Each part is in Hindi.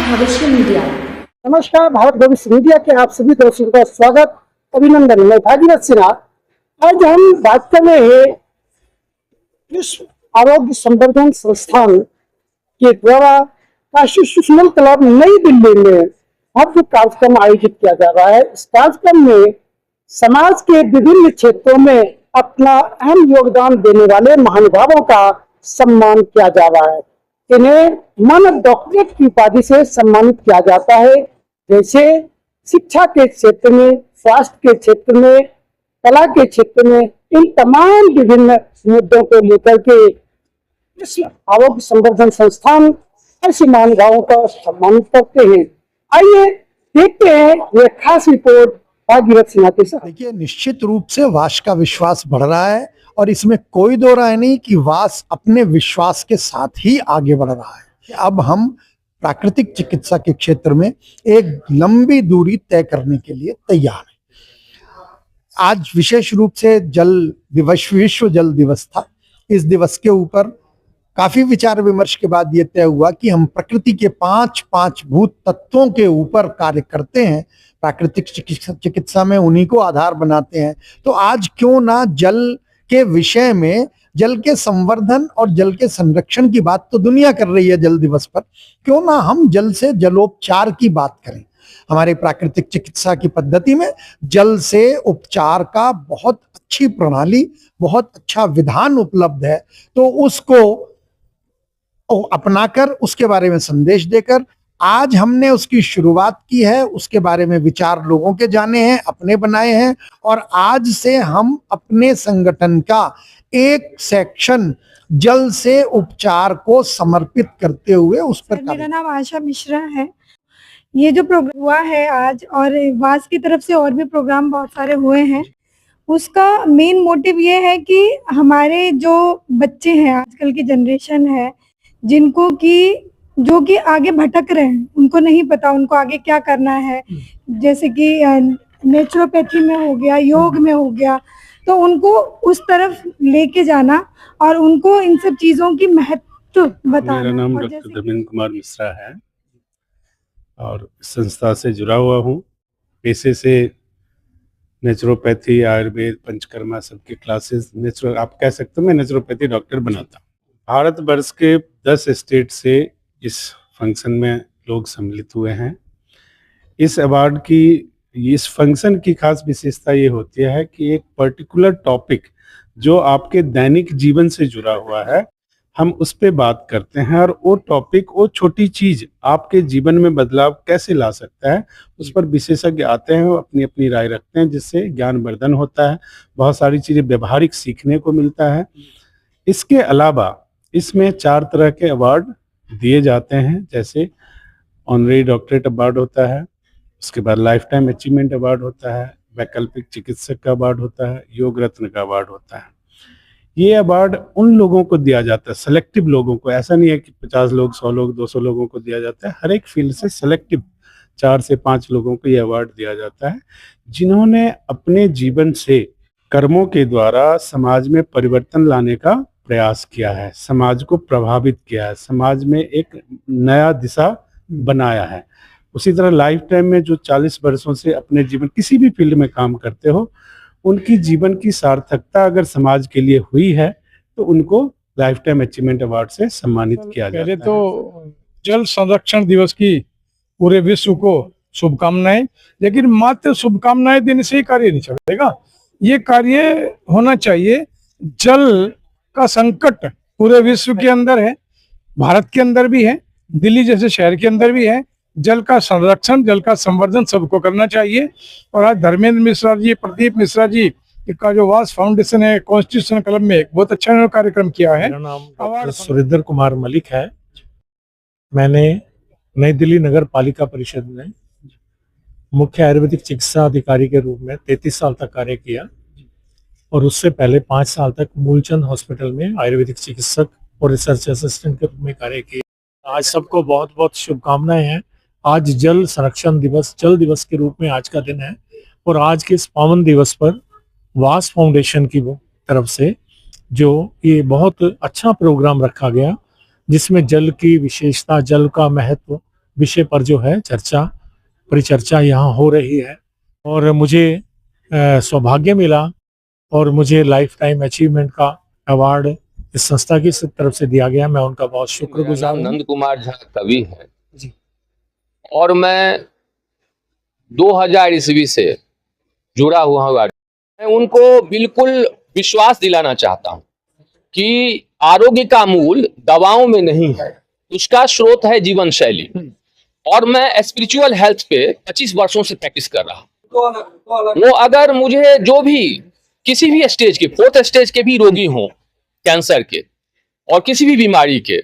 भविष्य मीडिया। नमस्कार, भारत भविष्य मीडिया के आप सभी दर्शकों का स्वागत, अभिनंदन। मैं भागीरथ सिन्हा। आज हम बात कर रहे हैं विश्व आरोग्य संवर्धन संस्थान के द्वारा काशी सुषमल क्लब नई दिल्ली में भव्य कार्यक्रम आयोजित किया जा रहा है। इस कार्यक्रम में समाज के विभिन्न क्षेत्रों में अपना अहम योगदान देने वाले महानुभावों का सम्मान किया जा रहा है। इन्हें मानद डॉक्टरेट की उपाधि से सम्मानित किया जाता है। जैसे शिक्षा के क्षेत्र में, स्वास्थ्य के क्षेत्र में, कला के क्षेत्र में, इन तमाम विभिन्न मुद्दों को लेकर के विश्व आरोग्य संवर्धन संस्थान ऐसे महानुभावों का सम्मानित करते हैं। आइए देखते हैं यह खास रिपोर्ट भागीरथ सिन्हा के साथ। देखिए, निश्चित रूप से वाश का विश्वास बढ़ रहा है और इसमें कोई दो राय नहीं कि वाश अपने विश्वास के साथ ही आगे बढ़ रहा है। अब हम प्राकृतिक चिकित्सा के क्षेत्र में एक लंबी दूरी तय करने के लिए तैयार हैं। आज विशेष रूप से जल दिवस, विश्व जल दिवस था। इस दिवस के ऊपर काफी विचार विमर्श के बाद यह तय हुआ कि हम प्रकृति के पांच भूत तत्वों के ऊपर कार्य करते हैं। प्राकृतिक चिकित्सा में उन्हीं को आधार बनाते हैं। तो आज क्यों ना जल के विषय में, जल के संवर्धन और जल के संरक्षण की बात तो दुनिया कर रही है जल दिवस पर, क्यों ना हम जल से जलोपचार की बात करें। हमारे प्राकृतिक चिकित्सा की पद्धति में जल से उपचार का बहुत अच्छी प्रणाली, बहुत अच्छा विधान उपलब्ध है। तो उसको अपनाकर, उसके बारे में संदेश देकर आज हमने उसकी शुरुआत की है। उसके बारे में विचार लोगों के जाने हैं, अपने बनाए हैं, और आज से हम अपने संगठन का एक सेक्शन जल से उपचार को समर्पित करते हुए उस पर। मेरा नाम आशा मिश्रा है। ये जो प्रोग्राम हुआ है आज, और वास की तरफ से और भी प्रोग्राम बहुत सारे हुए हैं, उसका मेन मोटिव ये है कि हमारे जो बच्चे हैं, आजकल की जनरेशन है, जिनको कि जो कि आगे भटक रहे हैं, उनको नहीं पता उनको आगे क्या करना है। जैसे कि नेचुरोपैथी में हो गया, योग में हो गया, तो उनको उस तरफ लेके जाना और उनको इन सब चीजों की महत्व बताना। मेरा नाम डॉक्टर धर्मेंद्र कुमार मिश्रा है और संस्था से जुड़ा हुआ हूँ। पेशे से नेचुरोपैथी, आयुर्वेद, पंचकर्मा सबके क्लासेस, आप कह सकते हो मैं नेचुरोपैथी डॉक्टर बनाता हूँ। भारत वर्ष के 10 स्टेट से इस फंक्शन में लोग सम्मिलित हुए हैं। इस फंक्शन की खास विशेषता ये होती है कि एक पर्टिकुलर टॉपिक जो आपके दैनिक जीवन से जुड़ा हुआ है, हम उस पे बात करते हैं, और वो टॉपिक, वो छोटी चीज आपके जीवन में बदलाव कैसे ला सकता है, उस पर विशेषज्ञ आते हैं, वो अपनी अपनी राय रखते हैं, जिससे ज्ञानवर्धन होता है, बहुत सारी चीजें व्यवहारिक सीखने को मिलता है। इसके अलावा इसमें 4 तरह के अवार्ड दिए जाते हैं। जैसे ऑनरेरी डॉक्टरेट अवार्ड होता है, उसके बाद लाइफ टाइम अचीवमेंट अवार्ड होता है, वैकल्पिक चिकित्सक का अवार्ड होता है, योग रत्न का अवार्ड होता है। ये अवार्ड उन लोगों को दिया जाता है, सेलेक्टिव लोगों को। ऐसा नहीं है कि 50 लोग, 100 लोग, 200 लोगों को दिया जाता है। हर एक फील्ड से सेलेक्टिव 4 से 5 लोगों को ये अवार्ड दिया जाता है, जिन्होंने अपने जीवन से, कर्मों के द्वारा समाज में परिवर्तन लाने का प्रयास किया है, समाज को प्रभावित किया है, समाज में एक नया दिशा बनाया है। उसी तरह लाइफ टाइम में जो 40 वर्षों से अपने जीवन किसी भी फील्ड में काम करते हो, उनकी जीवन की सार्थकता अगर समाज के लिए हुई है तो उनको लाइफ टाइम अचीवमेंट अवार्ड से सम्मानित किया जाता है। पहले तो जल संरक्षण दिवस की पूरे विश्व को शुभकामनाएं, लेकिन मात्र शुभकामनाएं देने से ही कार्य नहीं चलेगा। ये कार्य होना चाहिए। जल का संकट पूरे विश्व के अंदर है, भारत के अंदर भी है, दिल्ली जैसे शहर के अंदर भी है। जल का संरक्षण, जल का संवर्धन सबको करना चाहिए। और आज धर्मेंद्र मिश्रा जी, प्रदीप मिश्रा जी का जो वास फाउंडेशन है, कॉन्स्टिट्यूशन क्लब में एक बहुत अच्छा कार्यक्रम किया है। मेरा नाम डॉक्टर सुरेंद्र कुमार मलिक है। मैंने नई दिल्ली नगर पालिका परिषद में मुख्य आयुर्वेदिक चिकित्सा अधिकारी के रूप में 33 साल तक कार्य किया, और उससे पहले 5 साल तक मूलचंद हॉस्पिटल में आयुर्वेदिक चिकित्सक और रिसर्च असिस्टेंट के रूप में कार्य किया। आज सबको बहुत बहुत शुभकामनाएं हैं। आज जल संरक्षण दिवस, जल दिवस के रूप में आज का दिन है, और आज के इस पावन दिवस पर वास फाउंडेशन की तरफ से जो ये बहुत अच्छा प्रोग्राम रखा गया, जिसमें जल की विशेषता, जल का महत्व विषय पर जो है परिचर्चा यहाँ हो रही है। और मुझे सौभाग्य मिला और मुझे लाइफ टाइम अचीवमेंट का अवार्ड इस संस्था की तरफ से दिया गया। मैं उनका बहुत शुक्रगुजार हूँ। नंद कुमार झा कवि है जी। और मैं 2000 ईस्वी से जुड़ा हुआ हूँ। मैं उनको बिल्कुल विश्वास दिलाना चाहता हूँ कि आरोग्य का मूल दवाओं में नहीं है, उसका स्रोत है जीवन शैली। और मैं स्पिरिचुअल हेल्थ पे 25 वर्षों से प्रैक्टिस कर रहा हूँ। वो अगर मुझे जो भी किसी भी स्टेज के 4th स्टेज के भी रोगी हों, कैंसर के और किसी भी बीमारी के,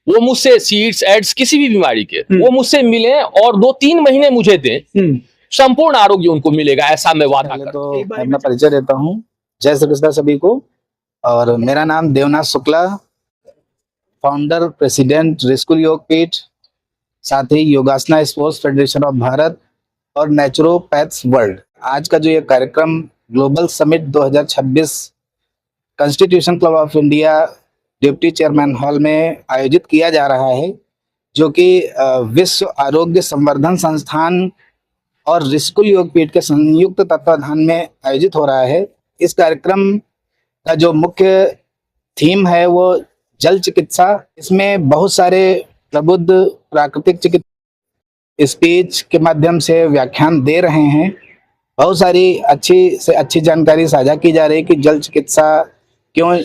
वो मुझसे सीड्स एड्स किसी भी बीमारी के वो मुझसे मिले और 2-3 महीने मुझे दें, संपूर्ण आरोग्य उनको मिलेगा, ऐसा मैं वादा करता तो हूं। मैं अपना परिचय देता हूँ। जय श्री कृष्ण सभी को। और मेरा नाम देवनाथ शुक्ला, फाउंडर प्रेसिडेंट रिस्कुल योगपीठ, साथ ही योगासना स्पोर्ट्स फेडरेशन ऑफ भारत और नेचुरोपैथ्स वर्ल्ड। आज का जो ये कार्यक्रम global summit 2026 constitution club of India deputy chairman hall में आयोजित किया जा रहा है, जो कि विश्व आरोग्य संवर्धन संस्थान और रिस्कुल योगपीठ के संयुक्त तत्वाधान में आयोजित हो रहा है। इस कार्यक्रम का जो मुख्य थीम है वो जल चिकित्सा। इसमें बहुत सारे प्रबुद्ध प्राकृतिक चिकित्सा स्पीच के माध्यम से व्याख्यान दे रहे हैं। बहुत सारी अच्छी से अच्छी जानकारी साझा की जा रही है कि जल चिकित्सा क्यों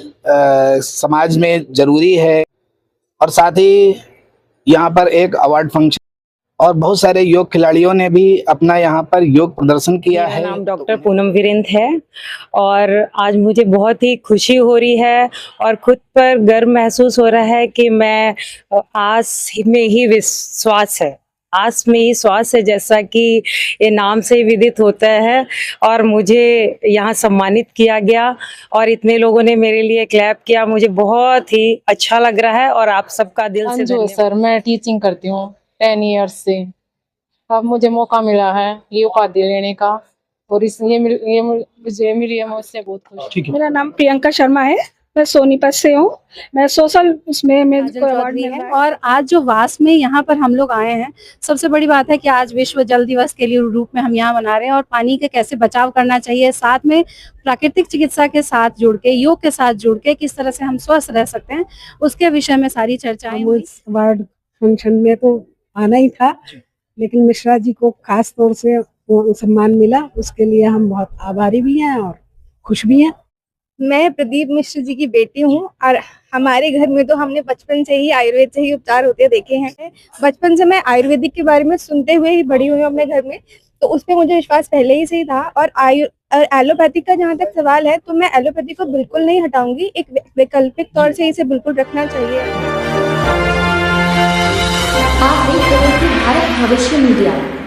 समाज में जरूरी है। और साथ ही यहाँ पर एक अवार्ड फंक्शन और बहुत सारे योग खिलाड़ियों ने भी अपना यहाँ पर योग प्रदर्शन किया है। मेरा नाम डॉक्टर पूनम वीरेंद्र है और आज मुझे बहुत ही खुशी हो रही है और खुद पर गर्व महसूस हो रहा है कि मैं आस में ही विश्वास है, आस में ही श्वास है, जैसा कि ये नाम से ही विदित होता है। और मुझे यहाँ सम्मानित किया गया और इतने लोगों ने मेरे लिए क्लैप किया, मुझे बहुत ही अच्छा लग रहा है और आप सबका दिल से अंजू धन्यवाद। सर, मैं टीचिंग करती हूँ 10 इयर्स से। अब मुझे मौका मिला है ये उपाधि लेने का और ये मिली है, मैं उससे बहुत खुश हूँ। मेरा नाम प्रियंका शर्मा है, मैं सोनीपत से हूँ। मैं सोशल उसमें मेरे को अवार्ड मिला है। और आज जो वास में यहाँ पर हम लोग आए हैं, सबसे बड़ी बात है कि आज विश्व जल दिवस के लिए रूप में हम यहाँ मना रहे हैं और पानी के कैसे बचाव करना चाहिए, साथ में प्राकृतिक चिकित्सा के साथ जुड़ के, योग के साथ जुड़ के किस तरह से हम स्वस्थ रह सकते हैं, उसके विषय में सारी चर्चाएं हुई। अवार्ड फंक्शन में तो आना ही था, लेकिन मिश्रा जी को खास तौर से वो सम्मान मिला, उसके लिए हम बहुत आभारी भी हैं और खुश भी हैं। मैं प्रदीप मिश्र जी की बेटी हूँ और हमारे घर में तो हमने बचपन से ही आयुर्वेद से ही उपचार होते देखे हैं। बचपन से मैं आयुर्वेदिक के बारे में सुनते हुए ही बड़ी हुई हूँ अपने घर में, तो उस पर मुझे विश्वास पहले ही से ही था। और एलोपैथिक का जहाँ तक सवाल है, तो मैं एलोपैथी को बिल्कुल नहीं हटाऊंगी, एक वैकल्पिक तौर से इसे बिल्कुल रखना चाहिए। आप देख रहे हैं भारत भविष्य मीडिया।